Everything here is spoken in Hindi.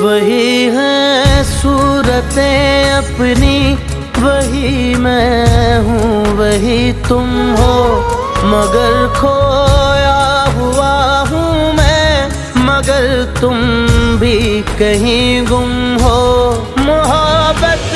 वही है सूरतें अपनी, वही मैं हूँ वही तुम हो, मगर खोया हुआ हूँ मैं, मगर तुम भी कहीं गुम हो। मोहब्बत